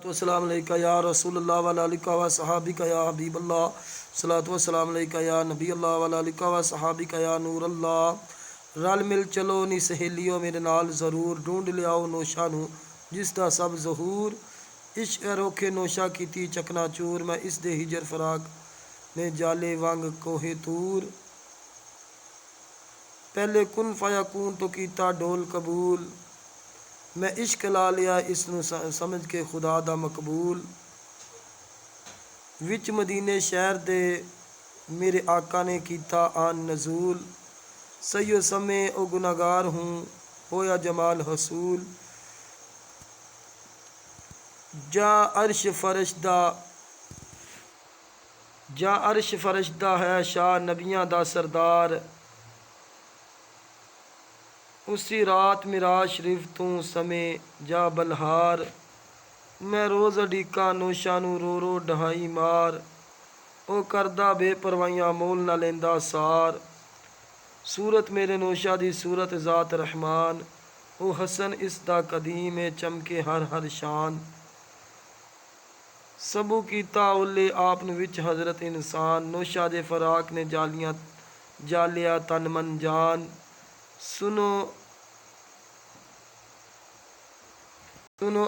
वस्सलाम अलैका या रसूलल्लाह वला अलिका व सहाबिका या हबीबल्लाह सलातु वस्सलाम अलैका या नबी अल्लाह वला अलिका व सहाबिका या नूर अल्लाह। रल मिल चलो नी सहेलियो मेरे नाल ज़रूर, ढूंढ लियाओ नोशा नू जिसदा सब ज़हूर। इश्क रोखे नोशा कीती चकना चूर, मैं इस दे हिजर फराक ने जाले वांग कोहे तूर। पहले कुन फयाकून तो कीता डोल कबूल, मैं इश्क ला लिया इसनू समझ के खुदा दा मकबूल। विच मदीने शहर दे मेरे आका ने कीता आन नजूल, सैयो समय ओ गुनागार हूँ होया जमाल हसूल। जा अर्श फरशदा है शाह नबियां दा सरदार, उसी रात मिराज शरीफ तू समय जा बलहार। मैं रोज़ अडीका नोशा नू रो रो ढहाई मार, ओ करदा बेपरवाइयां मोल ना लेंदा सार। सूरत मेरे नोशा दी सूरत ज़ात रहमान, ओ हसन इसदा कदीम है चमके हर हर शान। सबू कीता ओले आपन विच हज़रत इंसान, नोशा दे फराक ने जालिया तन मन जान। सुनो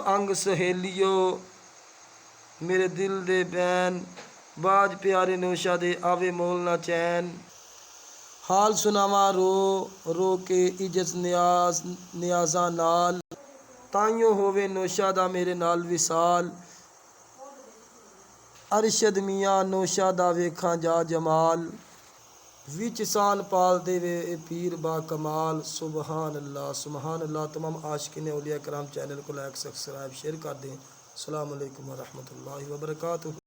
अंग सहेलियो मेरे दिल दे बैन, बाज प्यारे नोशा दे आवे मोल ना चैन। हाल सुनावा रो रो के इज्जत नियाजा नाल, ताइयों होवे नोशा दा मेरे नाल विसाल। अरशद मियाँ नोशा दा वेखां जा जमाल, विच सान पाल देवे पीर बा कमाल। सुबहान अल्लाह सुबहान अल्लाह। तमाम आशिकीन औलिया कराम चैनल को लाइक सब्सक्राइब शेयर कर दें। अस्सलामु अलैकुम व रहमतुल्लाहि व बरकातुहू।